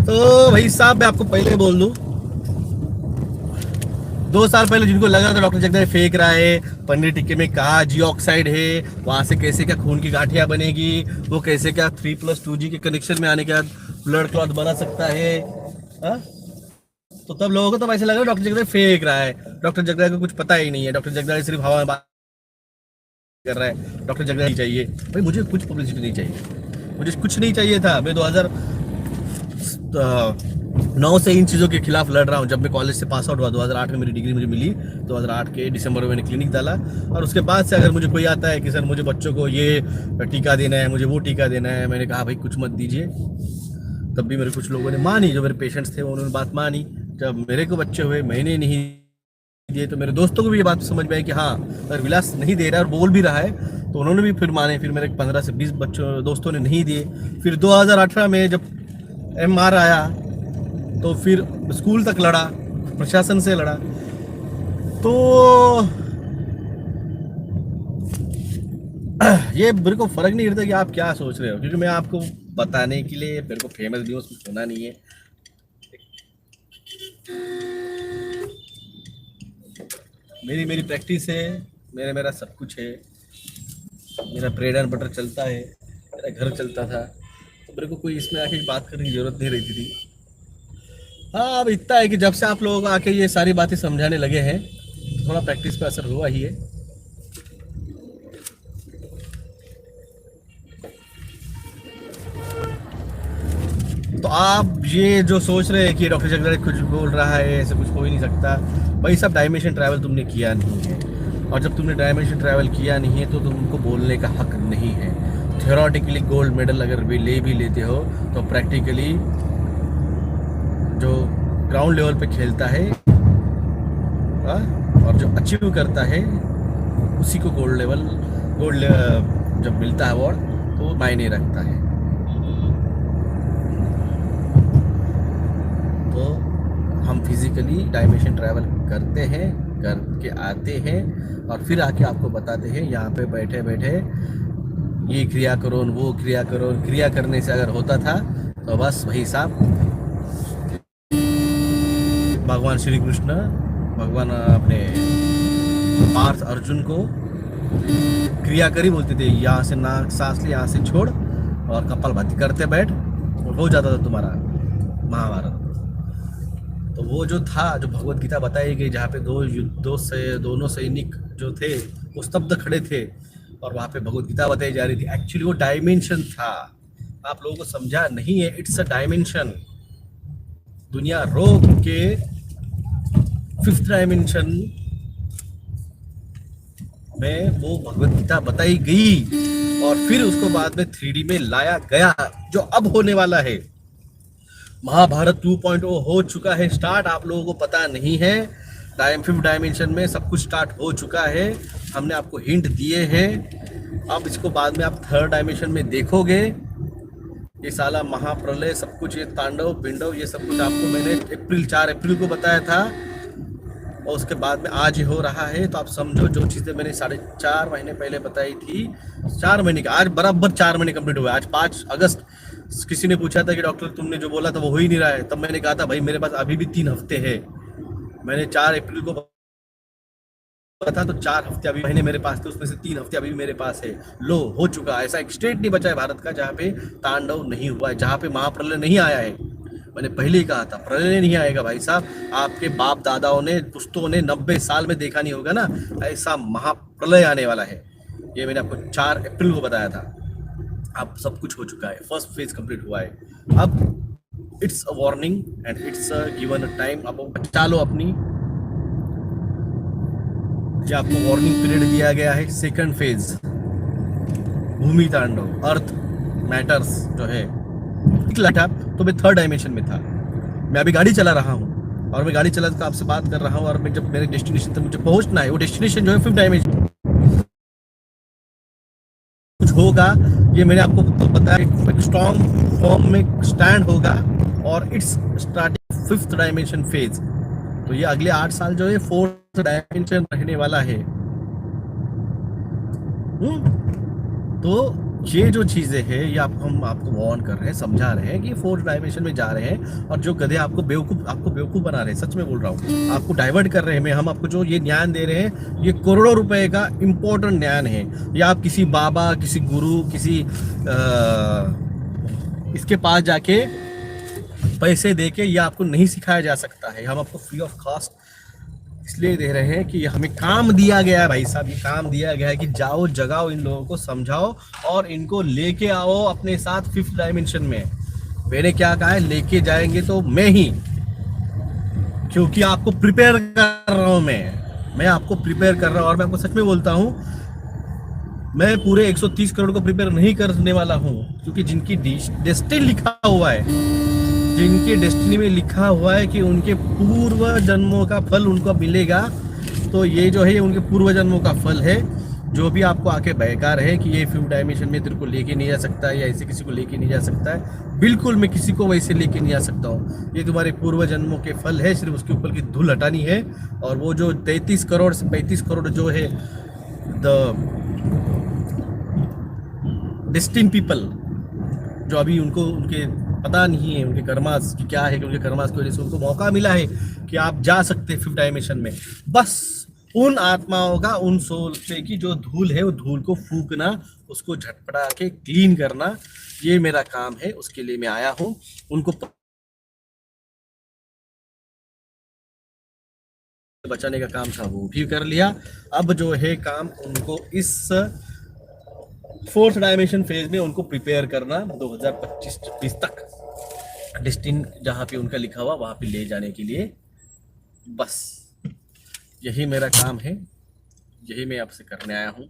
तो भाई साहब मैं आपको पहले बोल दूं, 2 साल पहले जिनको लगा था डॉक्टर जगदीश फेंक रहा है, पनीर टिक्के में कहा जी ऑक्साइड है, वहां से कैसे क्या खून की गांठियां बनेगी, वो कैसे क्या 3+2G के कनेक्शन में आने के बाद ब्लड क्लॉट बना सकता है, हा? तो तब लोगों को तो ऐसे लग रहा है डॉक्टर जगदीश फेंक रहा है, डॉक्टर जगदीश को कुछ पता ही नहीं है, डॉक्टर जगदीश सिर्फ हवा में बात कर रहा है, डॉक्टर जगदीश चाहिए। भाई मुझे कुछ पब्लिसिटी नहीं चाहिए, मुझे कुछ नहीं चाहिए था। मैं 2009 से इन चीज़ों के खिलाफ लड़ रहा हूँ। जब मैं कॉलेज से पास आउट हुआ 2008 में मेरी डिग्री मुझे मिली, 2008 के दिसंबर में मैंने क्लिनिक डाला, और उसके बाद से अगर मुझे कोई आता है कि सर मुझे बच्चों को ये टीका देना है, मुझे वो टीका देना है, मैंने कहा भाई कुछ मत दीजिए। तब भी मेरे कुछ लोगों ने मानी, जो मेरे पेशेंट्स थे उन्होंने बात मानी। जब मेरे को बच्चे हुए, मैंने नहीं दिए, तो मेरे दोस्तों को भी ये बात समझ में आई कि हाँ अगर विलास नहीं दे रहा है और बोल भी रहा है, तो उन्होंने भी फिर माने। फिर मेरे 15 से 20 बच्चों दोस्तों ने नहीं दिए। फिर 2018 में जब MR आया तो फिर स्कूल तक लड़ा, प्रशासन से लड़ा। तो ये मेरे को फर्क नहीं पड़ता कि आप क्या सोच रहे हो, क्योंकि मैं आपको बताने के लिए, मेरे को फेमस भी उसमें होना नहीं है। मेरी प्रैक्टिस है, मेरा सब कुछ है, मेरा ब्रेड एंड बटर चलता है, मेरा घर चलता था, तो मेरे को कोई इसमें आके बात करने की जरूरत नहीं रहती थी। हाँ अब इतना है कि जब से आप लोग आके ये सारी बातें समझाने लगे हैं, थोड़ा प्रैक्टिस पे असर हुआ ही है। तो आप ये जो सोच रहे हैं कि डॉक्टर जगदीश कुछ बोल रहा है, ऐसे कुछ हो ही नहीं सकता। भाई सब डायमेंशन ट्रैवल तुमने किया नहीं है, और जब तुमने डायमेंशन ट्रैवल किया नहीं है तो तुमको बोलने का हक नहीं है। थियोरेटिकली गोल्ड मेडल अगर भी लेते हो, तो प्रैक्टिकली जो ग्राउंड लेवल पे खेलता है और जो अचीव करता है उसी को गोल्ड जब मिलता है अवार्ड तो मायने रखता है। तो हम फिजिकली डायमेंशन ट्रैवल करते हैं, करके आते हैं, और फिर आके आपको बताते हैं यहाँ पे बैठे बैठे ये क्रिया करो, वो क्रिया करो। क्रिया करने से अगर होता था तो बस वही साहब भगवान श्री कृष्ण, भगवान अपने पार्थ अर्जुन को क्रिया करी बोलते थे, यहाँ से नाक सांस ले, यहाँ से छोड़, और कपालभाति करते बैठ, और हो जाता था तुम्हारा महाभारत। तो वो जो था, जो भगवत गीता बताई गई, जहाँ पे दोनों सैनिक जो थे वो स्तब्ध खड़े थे और वहाँ पे भगवत गीता बताई जा रही थी, एक्चुअली वो डायमेंशन था। आप लोगों को समझा नहीं है, इट्स अ डायमेंशन। दुनिया रोक के 5th डायमेंशन में वो भगवत गीता बताई गई, और फिर उसको बाद में 3D में लाया गया, जो अब होने वाला है। महाभारत 2.0 हो चुका है स्टार्ट, आप लोगों को पता नहीं है। 5th डायमेंशन में सब कुछ स्टार्ट हो चुका है, हमने आपको हिंट दिए हैं। अब इसको बाद में आप 3rd डायमेंशन में देखोगे, ये साला महाप्रलय सब कुछ, ये तांडव पिंडव, ये सब कुछ आपको मैंने 4 अप्रैल को बताया था, और उसके बाद में आज हो रहा है। तो आप समझो, जो चीज़ें मैंने 4.5 महीने पहले बताई थी, 4 महीने का आज बराबर 4 महीने कंप्लीट हुआ। आज 5 अगस्त। किसी ने पूछा था कि डॉक्टर तुमने जो बोला था वो हो ही नहीं रहा है, तब मैंने कहा था भाई मेरे पास अभी भी 3 हफ्ते है। मैंने 4 अप्रैल को था, तो 4 हफ्ते अभी महीने मेरे पास थे, उसमें से 3 हफ्ते अभी भी मेरे पास है। लो हो चुका। ऐसा एक स्टेट नहीं बचा है भारत का जहाँ पे तांडव नहीं हुआ है, जहाँ पे महाप्रलय नहीं आया है। मैंने पहले ही कहा था प्रलय नहीं आएगा भाई साहब। आपके बाप दादाओं ने, पुश्तों ने 90 साल में देखा नहीं होगा ना, ऐसा महाप्रलय आने वाला है। ये मैंने आपको 4 अप्रैल को बताया था। अब सब कुछ हो चुका है, फर्स्ट फेज कंप्लीट हुआ है। अब it's a warning and it's given a time. अब बचा लो अपनी, जो आपको वार्निंग पीरियड दिया गया है। 2nd फेज भूमि तांडव, अर्थ मैटर्स जो है, तो मैं 3rd डायमेंशन में था। मैं अभी गाड़ी चला रहा हूँ, और मैं गाड़ी चला कर आपसे बात कर रहा हूँ, और मैं जब मेरे डेस्टिनेशन तक मुझे पहुंचना है, वो डेस्टिनेशन जो है 5th डायमेंशन कुछ होगा। ये मैंने आपको तो पता है, एक स्ट्रॉन्ग फॉर्म में स्टैंड होगा, और it's starting 5th dimension phase. तो ये अगले 8 साल जो है 4th डायमेंशन रहने वाला है। तो ये जो चीज़ें हैं ये हम आपको वार्न कर रहे हैं, समझा रहे हैं कि फोर्थ डायमेंशन में जा रहे हैं और जो गधे आपको बेवकूफ़ बना रहे हैं, सच में बोल रहा हूँ, आपको डाइवर्ट कर रहे हैं। हम आपको जो ये ज्ञान दे रहे हैं ये करोड़ों रुपए का इम्पोर्टेंट ज्ञान है। या आप किसी बाबा, किसी गुरु, किसी इसके पास जाके पैसे दे के ये आपको नहीं सिखाया जा सकता है। हम आपको फ्री ऑफ कॉस्ट इसलिए दे रहे हैं कि हमें काम दिया गया है भाई साहब, ये काम दिया गया है कि जाओ, जगाओ, इन लोगों को समझाओ और इनको लेके आओ अपने साथ फिफ्थ डायमेंशन में। मैंने क्या कहा है, लेके जाएंगे तो मैं ही, क्योंकि आपको प्रिपेयर कर रहा हूं मैं आपको प्रिपेयर कर रहा हूं। और मैं आपको सच में बोलता हूं, मैं पूरे 130 करोड़ को प्रिपेयर नहीं करने वाला हूं, क्योंकि जिनकी डेस्टिनी लिखा हुआ है, जिनके डेस्टिनी में लिखा हुआ है कि उनके पूर्व जन्मों का फल उनको मिलेगा, तो ये जो है ये उनके पूर्व जन्मों का फल है। जो भी आपको आके बेकार है कि ये फिफ्थ डायमेंशन में तेरे को लेके नहीं जा सकता है या ऐसे किसी को लेके नहीं जा सकता है, बिल्कुल मैं किसी को वैसे लेके नहीं आ सकता हूँ। ये तुम्हारे पूर्व जन्मों के फल है, सिर्फ उसके ऊपर की धूल हटानी है। और वो जो 33 करोड़ से 35 करोड़ जो है द डेस्टिन पीपल, जो अभी उनको उनके पता नहीं है उनके कर्मास की क्या है, कि उनके कर्मास की वजह से उनको मौका मिला है कि आप जा सकते हैं फिफ्थ डायमेंशन में। बस उन आत्माओं का, उन सोल पे की जो धूल है, वो धूल को फूकना, उसको झटपटा के क्लीन करना, ये मेरा काम है। उसके लिए मैं आया हूँ। उनको बचाने का काम था वो भी कर लिया। अब जो है काम उनको इस फोर्थ डायमेंशन फेज में उनको प्रिपेयर करना 2025-26 तक डेस्टिन जहाँ पे उनका लिखा हुआ वहाँ पे ले जाने के लिए। बस यही मेरा काम है, यही मैं आपसे करने आया हूँ।